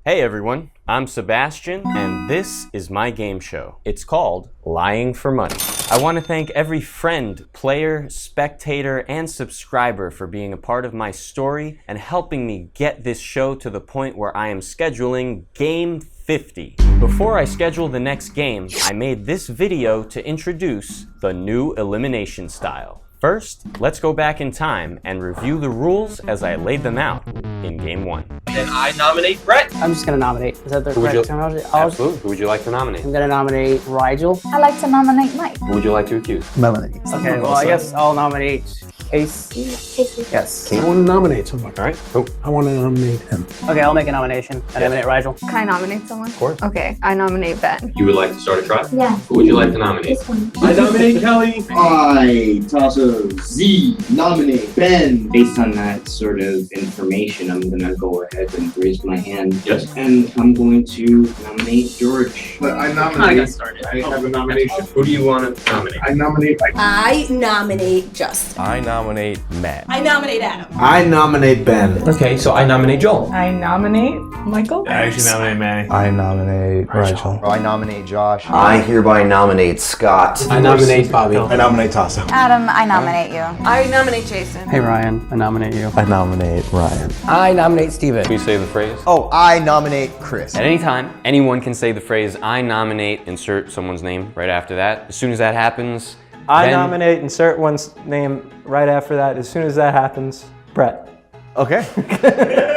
Hey everyone, I'm Sebastian, and this is my game show. It's called Lying for Money. I want to thank every friend, player, spectator, and subscriber for being a part of my story and helping me get this show to the point where I am scheduling Game 50. Before I schedule the next game, I made this video to introduce the new elimination style. First, let's go back in time and review the rules as I laid them out in Game 1. Then I nominate Brett. I'm just gonna nominate. Is that the correct terminology? Absolutely. Who would you like to nominate? I'm gonna nominate Rigel. I like to nominate Mike. Who would you like to accuse? Melanie. Okay, well, I guess I'll nominate Casey. Casey. Yes. I want to nominate someone. All right. Who? I want to nominate him. Okay, I'll make a nomination. I nominate Rigel. Can I nominate someone? Of course. Okay, I nominate Ben. You would like to start a trial? Yeah. Who would you like to nominate? This one. I nominate Kelly. I, Tasso Z, nominate Ben. Based on that sort of information, I'm gonna go ahead and raise my hand. Yes. And I'm going to nominate George. But I I got nominate. started. I have a nomination. Who do you want to nominate? I nominate. I nominate Justin. I nominate Matt. I nominate Adam. I nominate Ben. Okay, so I nominate Joel. I nominate Michael. I actually nominate Manny. I nominate Rachel. I nominate Josh. I hereby nominate Scott. I nominate Bobby. I nominate Tasso. Adam, I nominate you. I nominate Jason. Hey Ryan, I nominate you. I nominate Ryan. I nominate Steven. Please say the phrase. Oh, I nominate Chris. At any time, anyone can say the phrase, I nominate, insert someone's name right after that. As soon as that happens, I Ben- nominate, insert one's name right after that. As soon as that happens, Brett. Okay.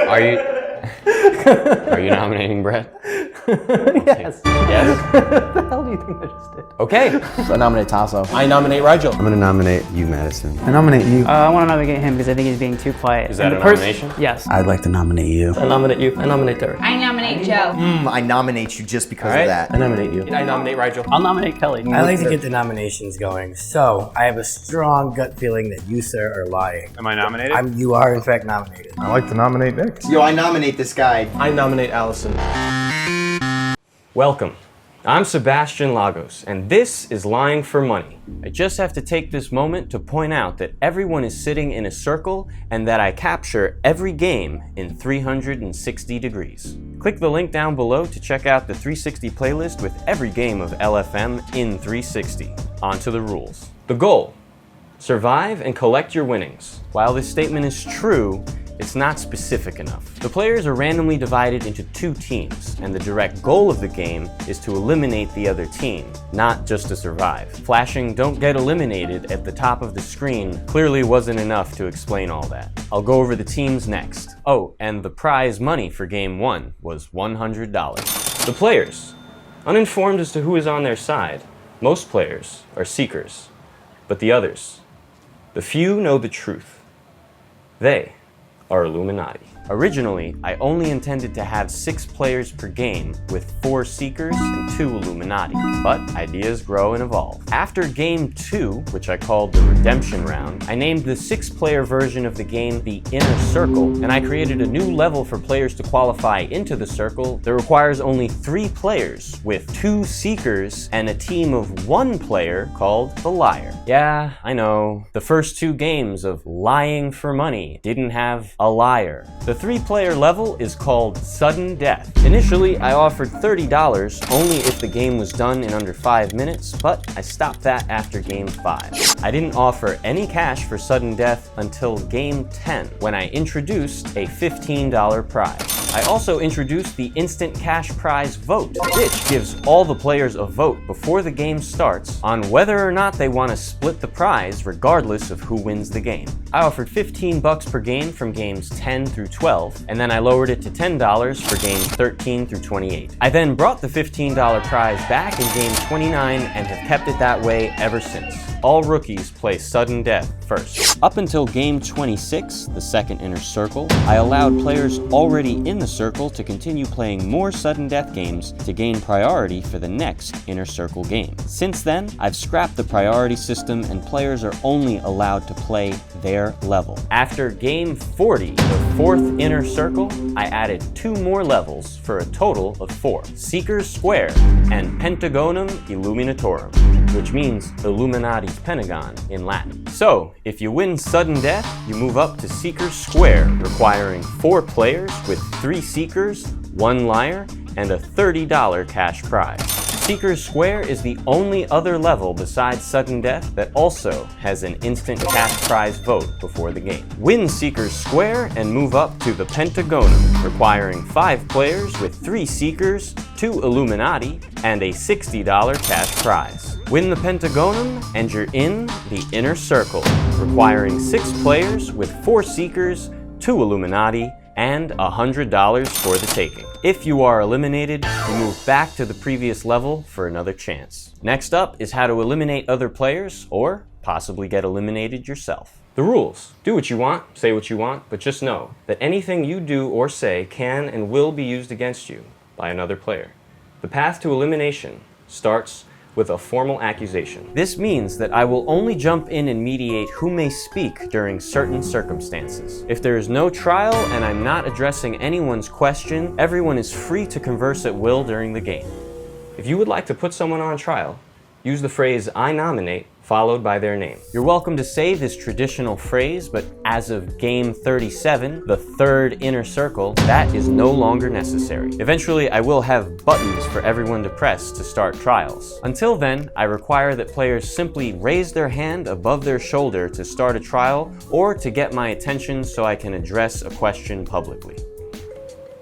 Are you are you nominating Brett? Yes. Yes? What the hell do you think I just did? Okay. I nominate Tasso. I nominate Rigel. I'm gonna nominate you, Madison. I nominate you. I want to nominate him because I think he's being too quiet. Is that And a the pers- nomination? Yes. I'd like to nominate you. I nominate you. I nominate Derek. I nominate Joe. I nominate you just because All right. of that. I nominate you. I nominate Rigel. I'll nominate Kelly. I like to get the nominations going, so I have a strong gut feeling that you, sir, are lying. Am I nominated? You are, in fact, nominated. I like to nominate Nick. Yo, I nominate this guy. I nominate Allison. Welcome. I'm Sebastian Lagos, and this is Lying for Money. I just have to take this moment to point out that everyone is sitting in a circle and that I capture every game in 360 degrees. Click the link down below to check out the 360 playlist with every game of LFM in 360. On to the rules. The goal: survive and collect your winnings. While this statement is true, it's not specific enough. The players are randomly divided into two teams, and the direct goal of the game is to eliminate the other team, not just to survive. Flashing "Don't get eliminated" at the top of the screen clearly wasn't enough to explain all that. I'll go over the teams next. Oh, and the prize money for Game 1 was $100. The players. Uninformed as to who is on their side, most players are seekers. But the others, the few know the truth. They are Illuminati. Originally, I only intended to have 6 players per game with 4 Seekers and 2 Illuminati, but ideas grow and evolve. After Game 2, which I called the Redemption Round, I named the 6-player version of the game the Inner Circle, and I created a new level for players to qualify into the circle that requires only 3 players, with 2 Seekers and a team of 1 player called the Liar. Yeah, I know, the first 2 games of Lying for Money didn't have a liar. The 3-player level is called Sudden Death. Initially, I offered $30 only if the game was done in under 5 minutes, but I stopped that after Game 5. I didn't offer any cash for Sudden Death until Game 10, when I introduced a $15 prize. I also introduced the Instant Cash Prize Vote, which gives all the players a vote before the game starts on whether or not they want to split the prize regardless of who wins the game. I offered $15 per game from games 10 through 12, and then I lowered it to $10 for games 13 through 28. I then brought the $15 prize back in game 29 and have kept it that way ever since. All rookies play Sudden Death first. Up until game 26, the second Inner Circle, I allowed players already in the circle to continue playing more Sudden Death games to gain priority for the next Inner Circle game. Since then, I've scrapped the priority system and players are only allowed to play their level. After game 40, the fourth inner circle, I added 2 more levels for a total of 4. Seeker's Square and Pentagonum Illuminatorum, which means Illuminati's Pentagon in Latin. So, if you win sudden death, you move up to Seeker's Square, requiring 4 players with 3 Seekers, 1 Liar, and a $30 cash prize. Seeker's Square is the only other level besides sudden death that also has an instant cash prize vote before the game. Win Seeker's Square and move up to the Pentagonum, requiring 5 players with 3 Seekers, 2 Illuminati, and a $60 cash prize. Win the Pentagonum and you're in the Inner Circle, requiring 6 players with 4 Seekers, 2 Illuminati, and $100 for the taking. If you are eliminated, you move back to the previous level for another chance. Next up is how to eliminate other players, or possibly get eliminated yourself. The rules. Do what you want, say what you want, but just know that anything you do or say can and will be used against you by another player. The path to elimination starts with a formal accusation. This means that I will only jump in and mediate who may speak during certain circumstances. If there is no trial and I'm not addressing anyone's question, everyone is free to converse at will during the game. If you would like to put someone on trial, use the phrase "I nominate" followed by their name. You're welcome to say this traditional phrase, but as of game 37, the third inner circle, that is no longer necessary. Eventually, I will have buttons for everyone to press to start trials. Until then, I require that players simply raise their hand above their shoulder to start a trial or to get my attention so I can address a question publicly.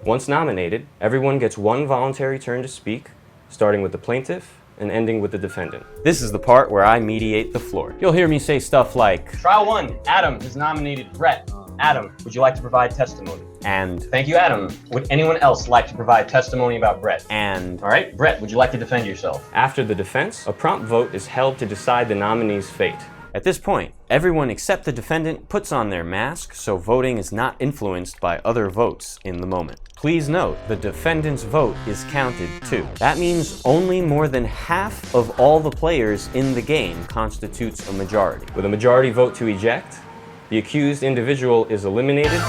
Once nominated, everyone gets 1 voluntary turn to speak, starting with the plaintiff and ending with the defendant. This is the part where I mediate the floor. You'll hear me say stuff like, "Trial 1, Adam has nominated Brett. Adam, would you like to provide testimony?" And, "Thank you, Adam. Would anyone else like to provide testimony about Brett?" And, "All right, Brett, would you like to defend yourself?" After the defense, a prompt vote is held to decide the nominee's fate. At this point, everyone except the defendant puts on their mask so voting is not influenced by other votes in the moment. Please note, the defendant's vote is counted too. That means only more than half of all the players in the game constitutes a majority. With a majority vote to eject, the accused individual is eliminated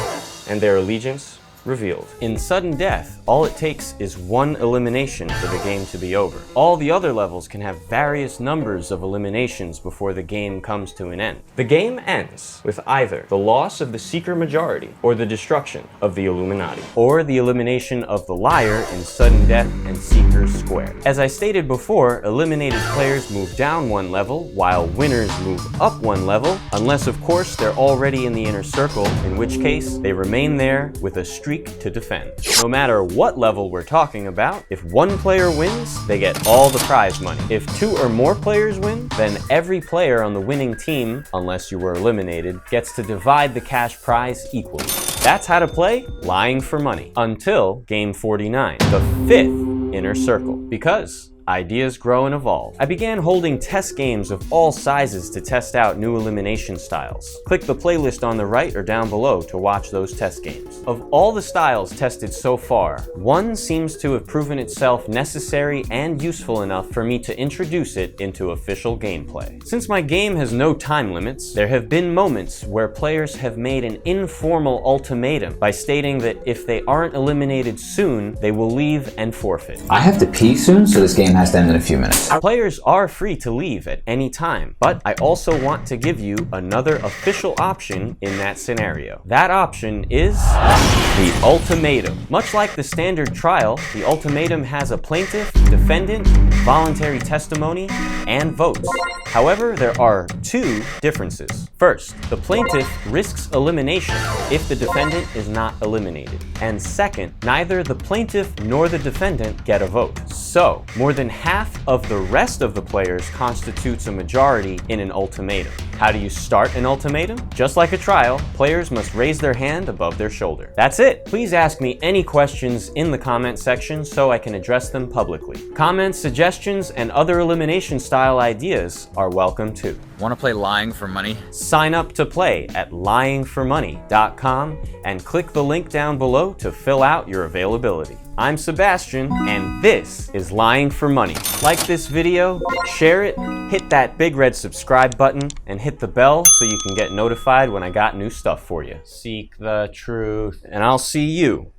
and their allegiance revealed. In sudden death, all it takes is 1 elimination for the game to be over. All the other levels can have various numbers of eliminations before the game comes to an end. The game ends with either the loss of the Seeker majority or the destruction of the Illuminati, or the elimination of the Liar in sudden death and Seeker's Square. As I stated before, eliminated players move down 1 level while winners move up 1 level, unless of course they're already in the inner circle, in which case they remain there with a streak to defend. No matter what level we're talking about, if 1 player wins, they get all the prize money. If 2 or more players win, then every player on the winning team, unless you were eliminated, gets to divide the cash prize equally. That's how to play Lying for Money until game 49, the 5th inner circle, because ideas grow and evolve. I began holding test games of all sizes to test out new elimination styles. Click the playlist on the right or down below to watch those test games. Of all the styles tested so far, one seems to have proven itself necessary and useful enough for me to introduce it into official gameplay. Since my game has no time limits, there have been moments where players have made an informal ultimatum by stating that if they aren't eliminated soon, they will leave and forfeit. I have to pee soon, so this game has to end in a few minutes. Players are free to leave at any time, but I also want to give you another official option in that scenario. That option is the ultimatum. Much like the standard trial, the ultimatum has a plaintiff, defendant, voluntary testimony, and votes. However, there are 2 differences. First, the plaintiff risks elimination if the defendant is not eliminated. And second, neither the plaintiff nor the defendant get a vote. So, more than half of the rest of the players constitutes a majority in an ultimatum. How do you start an ultimatum? Just like a trial, players must raise their hand above their shoulder. That's it. Please ask me any questions in the comment section so I can address them publicly. Comments, suggestions, and other elimination style ideas are welcome too. Want to play Lying for Money? Sign up to play at lyingformoney.com and click the link down below to fill out your availability. I'm Sebastian, and this is Lying for Money. money. Like this video, share it, hit that big red subscribe button, and hit the bell so you can get notified when I got new stuff for you. Seek the truth, and I'll see you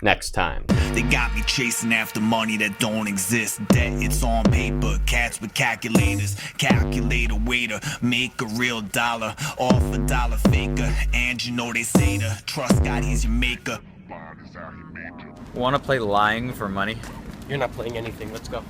next time. They got me chasing after money that don't exist. Debt, it's on paper. Cats with calculators. Calculate a way to make a real dollar off a dollar faker. And you know they say to trust God, he's your maker. Want to play lying for money? You're not playing anything. Let's go.